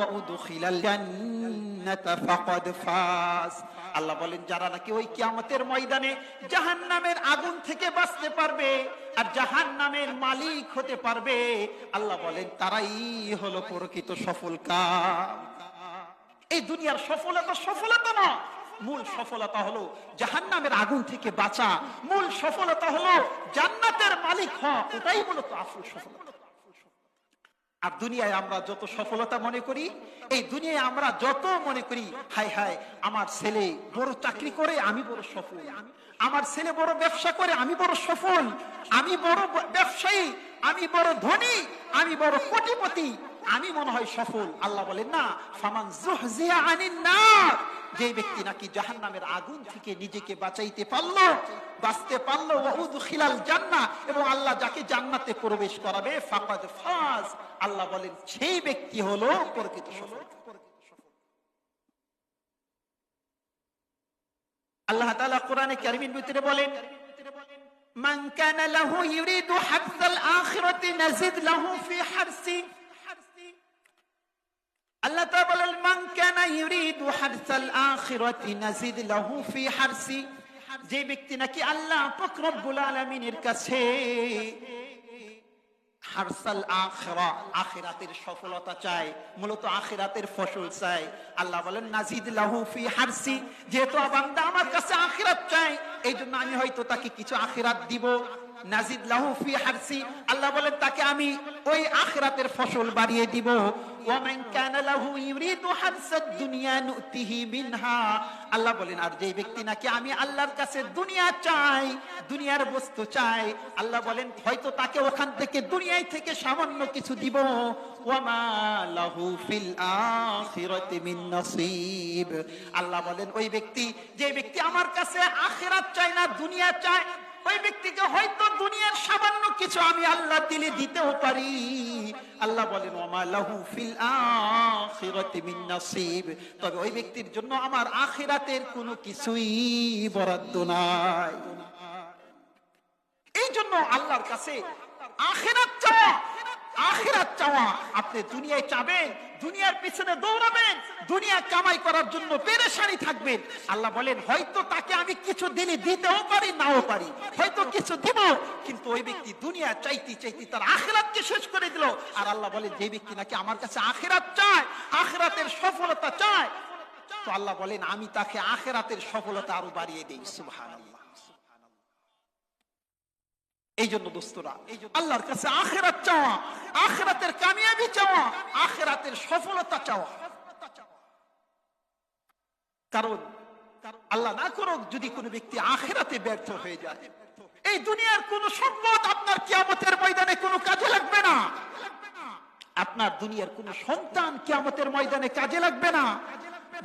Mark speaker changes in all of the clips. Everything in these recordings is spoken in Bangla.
Speaker 1: ওয়া উদখিলাল জান্নাতা ফাকাদ ফাজ। আল্লাহ বলেন যারা নাকি ওই কিয়ামতের ময়দানে জাহান্নামের আগুন থেকে বাঁচতে পারবে আর জাহান্নামের মালিক হতে পারবে, আল্লাহ বলেন তারাই হলো প্রকৃত সফলকাম। এই দুনিয়ার সফলতা না, মূল সফলতা হলো জাহান্নামের আগুন থেকে বাঁচা, মূল সফলতা হলো জান্নাতের মালিক হওয়া, ওটাই মূলত আসল সফলতা। আর দুনিয়ায় আমরা যত সফলতা মনে করি, এই দুনিয়ায় আমরা যত মনে করি হায় হায় আমার ছেলে বড় চাকরি করে আমি বড় সফল, আমার ছেলে বড় ব্যবসা করে আমি বড় সফল, আমি বড় ব্যবসায়ী, আমি বড় ধনী, আমি বড় কোটিপতি, আমি মনে হয় সফল। আল্লাহ বলেন না, ফামান যুহজিয়া আনিন নার, যে ব্যক্তি নাকি জাহান্নামের আগুন থেকে নিজেকে বাঁচাইতে পারলো, বাঁচতে পারলো, ওয়া উদখিলাল জান্নাহ, এবং আল্লাহ যাকে জান্নাতে প্রবেশ করাবে, ফাকাদ ফাজ, আল্লাহ বলেন সেই ব্যক্তি হলো প্রকৃত সফল। আল্লাহ তাআলা কোরআনে কারীমের ভিতরে বলেন, মান কানা লাহু ইউরিদু হাযযাল আখিরাতি নাজিদ লাহু ফি হারসি। আল্লাহ তাআলা বলেন মান কানা ইউরিদু হারসাল আখিরাতি নাজিদ লাহু ফি হারসি, যে ব্যক্তি নাকি আল্লাহ পাক রব্বুল আলামিনের কাছে হারসাল আখিরা, আখিরাতের সফলতা চায়, মূলত আখিরাতের ফসল চায়, আল্লাহ বলেন নাজিদ লাহু ফি হারসি, যেহেতু বান্দা আমার কাছে আখিরাত চায় এই জন্য আমি হয়তো তাকে কিছু আখিরাত দিব। নাজিদ লাহু ফি হারসি, আল্লাহ বলেন তাকে আমি ওই আখিরাতের ফসল বাড়িয়ে দিব। ওয়া মান কানা লাহু ইউরিদু হারসাদ দুনিয়া নুতিহি মিনহা, আল্লাহ বলেন আর যে ব্যক্তি নাকি আমি আল্লাহর কাছে দুনিয়া চাই, দুনিয়ার বস্তু চাই, আল্লাহ বলেন হয়তো তাকে ওখান থেকে দুনিয়ায় থেকে সামান্য কিছু দিব। ওয়া মা লাহু ফিল আখিরাতি মিন নসিব, আল্লাহ বলেন ওই ব্যক্তি, যে ব্যক্তি আমার কাছে আখিরাত চায় না দুনিয়া চায়, ওই ব্যক্তিকে হয়তো দুনিয়ার সামান্য কিছু আমি আল্লাহ দিলে দিতেও পারি। আল্লাহ বলেন ওয়া মা লাহু ফিল আখিরাতি মিন নসিব, তবে ওই ব্যক্তির জন্য আমার আখিরাতের কোনো কিছুই বরাদ্দ নাই। এই জন্য আল্লাহর কাছে আখিরাত চাওয়া, আখিরাত চাওয়া, আপনি দুনিয়ায় চাবেন, দুনিয়ার পিছনে দৌড়াবেন, দুনিয়া কামাই করার জন্য পেরেশানি থাকবেন, আল্লাহ বলেন হয়তো তাকে আমি কিছু দিলে দিতেও পারি নাও পারি, হয়তো কিছু দিব, কিন্তু ওই ব্যক্তি দুনিয়া চাইতে চাইতে তার আখিরাতকে শেষ করে দিল। আর আল্লাহ বলেন যে ব্যক্তি নাকি আমার কাছে আখিরাত চায়, আখিরাতের সফলতা চায়, তো আল্লাহ বলেন আমি তাকে আখিরাতের সফলতা আরো বাড়িয়ে দেই। সুবহানাল্লাহ। এই জন্য দোস্তরা আল্লাহর কাছে আখিরাত চাওয়া, আখিরাতের কামিয়াবি চাওয়া, আখিরাতের সফলতা চাওয়া, কারণ আল্লাহ না করুক যদি কোনো ব্যক্তি আখিরাতে ব্যর্থ হয়ে যায়, এই দুনিয়ার কোন সম্পদ আপনার কিয়ামতের ময়দানে কোনো কাজে লাগবে না, আপনার দুনিয়ার কোন সন্তান কিয়ামতের ময়দানে কাজে লাগবে না,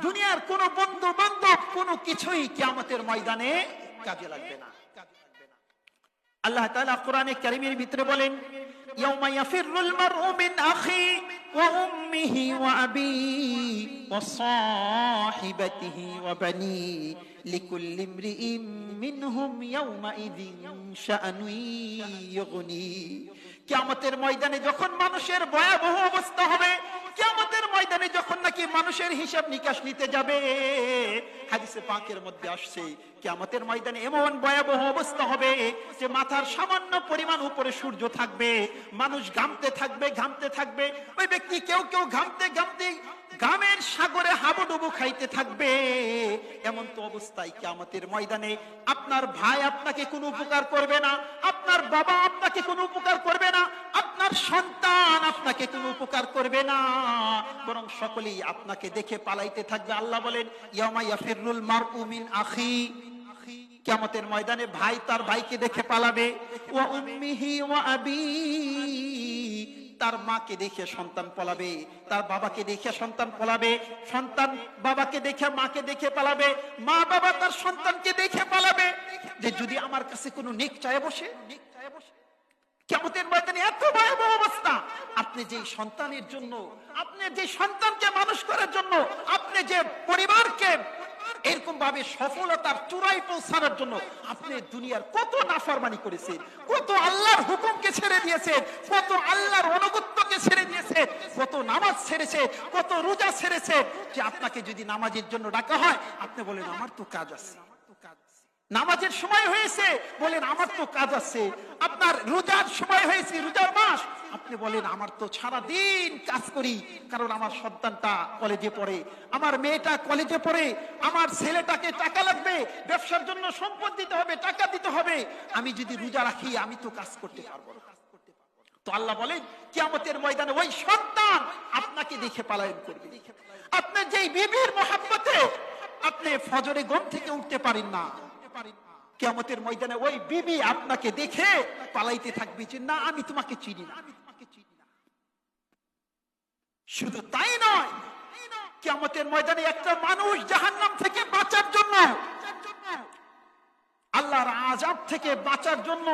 Speaker 1: দুনিয়ার কোন বন্ধু বান্ধব কোনো কিছুই কিয়ামতের ময়দানে কাজে লাগবে না। আল্লাহ তাআলা কোরআনে কারীমের ভিতরে বলেন ইয়াউমা ইয়াফিরুল মারউ মিন আখি ওয়া উম্মিহি ওয়া আবিহি ওয়া সাহিবাতিহি ওয়া বানি লিকুল্লি ইমরিইম মিনহুম ইয়াউমা ইযিন শাআনুন ইউগনি। কিয়ামতের ময়দানে যখন মানুষের ভয়াবহ অবস্থা হবে, কিয়ামতের ময়দানে যখন নাকি মানুষের হিসাব নিকাশ নিতে যাবে, হাদিসে পাকের মধ্যে আসছে কিয়ামতের ময়দানে এমন ভয়াবহ অবস্থা হবে যে মাথার সামান্য পরিমাণ উপরে সূর্য থাকবে, মানুষ ঘামতে থাকবে ঘামতে থাকবে, ওই ব্যক্তি কেউ কেউ ঘামতে ঘামতে ঘামের সাগরে হাবুডুবু খাইতে থাকবে। এমন তো অবস্থায় কিয়ামতের ময়দানে আপনার ভাই আপনাকে কোনো উপকার করবে না, আপনার বাবা আপনাকে কোনো উপকার করবে না, আপনার সন্তান আপনাকে কোনো উপকার করবে না, বরং সকলেই আপনাকে দেখে পালাইতে থাকবে। আল্লাহ বলেন ইয়াউমা ইয়াফিরুল মারউ মিন আখি, কিয়ামতের ময়দানে ভাই তার ভাইকে দেখে পালাবে, ওয়া উম্মিহি ওয়া আবি, তার মাকে দেখে সন্তান পলাবে, তার বাবাকে দেখে সন্তান পলাবে, সন্তান বাবাকে দেখে মাকে দেখে পালাবে, মা বাবা তার সন্তানকে দেখে পালাবে যে যদি আমার কাছে কোনো নেক চায় বসে। কিয়ামতের ময়দানে এত ভয়াবহ অবস্থা, আপনি যে সন্তানের জন্য, আপনি যে সন্তানকে মানুষ করার জন্য, আপনি যে পরিবারকে এরকম ভাবে সফলতার চূড়ায় পৌঁছানোর জন্য আপনি দুনিয়ার কত নাফরমানি করেছেন, কত আল্লাহর হুকুমকে ছেড়ে দিয়েছেন, কত আল্লাহর অনুগত্য ইবাদতকে ছেড়ে দিয়েছে, কত নামাজ ছেড়েছে, কত রোজা ছেড়েছে, যে আপনাকে যদি নামাজের জন্য ডাকা হয় আপনি বলেন আমার তো কাজ আছে। নামাজের সময় হয়েছে বলেন আমার তো কাজ আছে। আপনার রোজার সময় হয়েছে, রোজার মাস, আপনি বলেন আমার তো সারা দিন কাজ করি, কারণ আমার সন্তানটা কলেজে পড়ে, আমার মেয়েটা কলেজে পড়ে, আমার ছেলেটাকে টাকা লাগবে, ব্যবসার জন্য সম্পদ দিতে হবে, টাকা দিতে হবে, আমি যদি রোজা রাখি আমি তো কাজ করতে পারবো না। তো আল্লাহ বলেন কিয়ামতের ময়দানে ওই সন্তান আপনাকে দেখে পলায়ন করবে। আপনি যেই বিবির মহব্বতে আপনি ফজরে ঘুম থেকে উঠতে পারেন না, কিয়ামতের ময়দানে ওই বিবি আপনাকে দেখে পালাইতে থাকবে যে না আমি তোমাকে চিনি না। শুধু তাই নয়, কিয়ামতের ময়দানে একটা মানুষ জাহান্নাম থেকে বাঁচার জন্য, আল্লাহর আযাব থেকে বাঁচার জন্য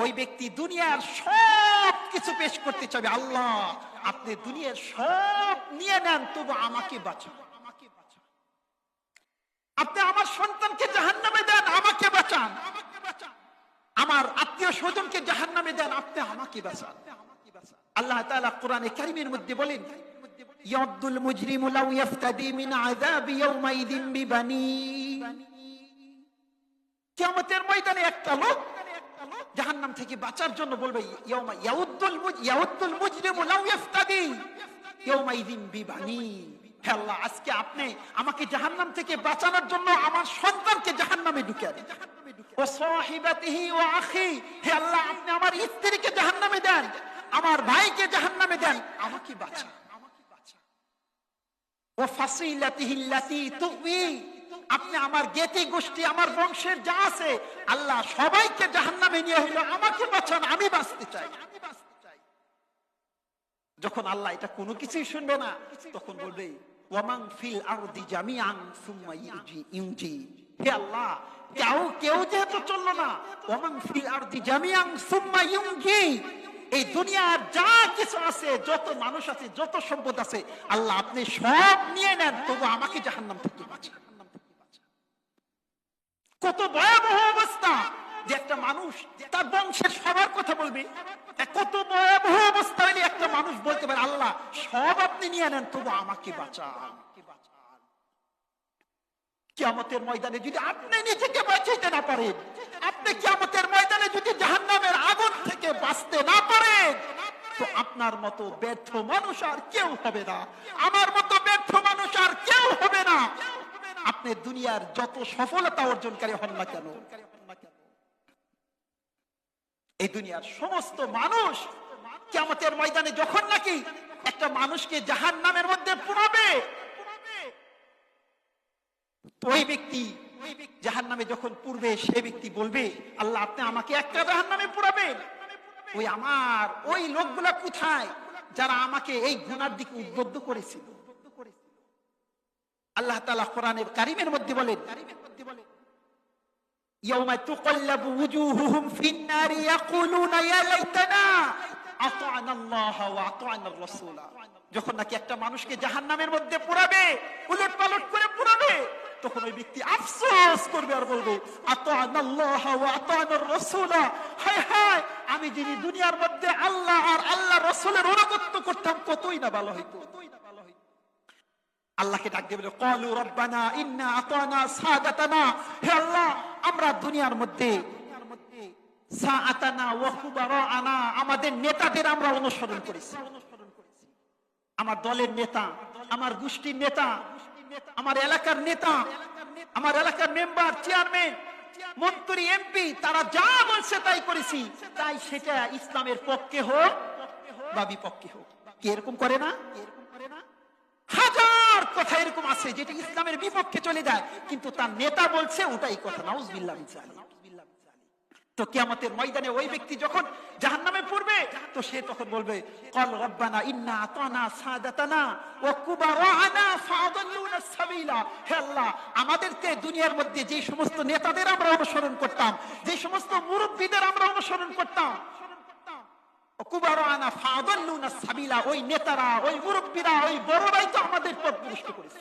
Speaker 1: ওই ব্যক্তি দুনিয়ার সব কিছু পেশ করতে চাবে। আল্লাহ আপনি দুনিয়ার সব নিয়ে নেন, তবু আমাকে বাঁচান। আপনি আমার সন্তানকে জাহান্নামে দেন, আমাকে বাঁচান। আমার আত্মীয় স্বজনকে জাহান্নামে দেন, আপনি আমাকে বাঁচান। আল্লাহ তাআলা কোরআনে কারীমের মধ্যে বলেন ইয়াদুল মুজরিমু লাউ ইফতাদি মিন আযাবি ইয়াউমাইযিন বিবানি। কিয়ামতের ময়দানে একটা লোক জাহান্নাম থেকে বাঁচার জন্য বলবে ইয়াউদুল মুজরিমু লাউ ইফতাদি ইয়াউমাইযিন বিবানি। হে আল্লাহ আজকে আপনি আমাকে জাহান্নাম থেকে বাঁচানোর জন্য আমার সন্তানকে জাহান্নামে ঢুকিয়ে দেন। ও সাহিবাতিহি ওয়া আখি, হে আল্লাহ আপনি আমার স্ত্রীকে জাহান্নামে দেন, আমার ভাইকে জাহান্নামে দেন, আমাকে বাঁচান। ও ফাসিলাতিহি আল্লাতী তুবি, আপনি আমার জ্ঞাতি গোষ্ঠী আমার বংশের যা আছে আল্লাহ সবাইকে জাহান্নামে নিয়ে হলো, আমাকে বাঁচান, আমি বাঁচতে চাই। যখন আল্লাহ এটা কোনো কিছুই শুনবে না, তখন বলবে ওয়ামান ফিল আরদি জামিআন সুম্মা ইউনজি। হে আল্লাহ কেউ যেহেতু চললো না, ওয়ামান ফিল আরদি জামিআন সুম্মা ইউনজি, এই দুনিয়ার যা কিছু আছে, যত মানুষ আছে, যত সম্পদ আছে, আল্লাহ আপনি সব নিয়ে নেন, তবু আমাকে জাহান্নাম থেকে বাঁচান। কত ভয়াবহ অবস্থা যে একটা মানুষ তার বংশের সবার কথা বলবে। কত ভয়াবহ অবস্থা হলে একটা মানুষ বলতে পারে আল্লাহ সব আপনি নিয়ে নেন, তবু আমাকে বাঁচান। কিয়ামতের ময়দানে যদি আপনি নিজেকে বাঁচাইতে না পারেন, আপনি কিয়ামতের ময়দানে যদি জাহান্নামের আগুন থেকে বাঁচতে না পারেন, তো আপনার মতো ব্যর্থ মানুষ আর কেউ হবে না, আমার মতো ব্যর্থ মানুষ আর কেউ হবে না। আপনি দুনিয়ার যত সফলতা অর্জনকারী হন না কেন, এই দুনিয়ার সমস্ত মানুষ কিয়ামতের ময়দানে যখন নাকি একটা মানুষকে জাহান্নামের মধ্যে পুরাবে, ওই ব্যক্তি জাহান্নামে যখন পুরবে, সেই ব্যক্তি বলবে আল্লাহ আপনি আমাকে একটা জাহান্নামে পুরাবেন, ওই লোকগুলা কোথায় যারা আমাকে এই গুনার দিকে উদ্বুদ্ধ করেছিল। আল্লাহ তাআলা কোরআনের কারীমের মধ্যে বলেন ইয়াউমা তুকাল্লাবু উজুহুহুম ফিন-নারি ইয়াকুলুনা ইয়া লাইতানা আতা'না আল্লাহ ওয়া আতা'না আর-রাসূলা। যখন নাকি একটা মানুষকে জাহান্নামের মধ্যে পুরাবে, উলটপালট করে পুরাবে, তখন ওই ব্যক্তি আফসোস করবে আর বলবে আতা'না আল্লাহ ওয়া আতা'না আর-রাসূলা, হায় হায় আমি যদি দুনিয়ার মধ্যে আল্লাহ আর আল্লাহর রাসূলের অনুগত্য করতাম কতই না ভালো হইতো। আল্লাহকে ডাক দিয়ে বলে ক্বালু রাব্বানা ইন্না আতানা সাদাতানা, হে আল্লাহ আমরা দুনিয়ার মধ্যে সাআতানা ওয়া কুবারানা, আমাদের নেতাদের আমরা অনুসরণ করেছি। আমার দলের নেতা, আমার গোষ্ঠীর নেতা, আমার এলাকার নেতা, আমার এলাকার মেম্বার, চেয়ারম্যান, মন্ত্রী, এমপি, তারা যা বলছে তাই করেছি, তাই সেটা ইসলামের পক্ষে হোক বা বিপক্ষে হোক। কে এরকম করে না? হাজার কথা এরকম আছে যেটা ইসলামের বিপক্ষে চলে যায়, কিন্তু তার নেতা বলছে ওটাই কথা। নাউজুবিল্লাহ মিন যালিক। তো কিয়ামতের ময়দানে ওই ব্যক্তি যখন জাহান্নামে পড়বে, তো সে তখন বলবে ক্বাল রাব্বানা ইন্না আতানা সাদাতানা ওয়া কুবারানা ফাআদাল্লুনা সাবিলা, হে আল্লাহ আমাদেরকে দুনিয়ার মধ্যে যে সমস্ত নেতাদের আমরা অনুসরণ করতাম, যে সমস্ত মুরব্বিদের আমরা অনুসরণ করতাম, কুবারানা ফাআদাল্লুনা সাবিলা, ওই নেতারা, ওই মুরব্বিরা, ওই বড়রাই তো আমাদের পথ ভ্রষ্ট করেছে।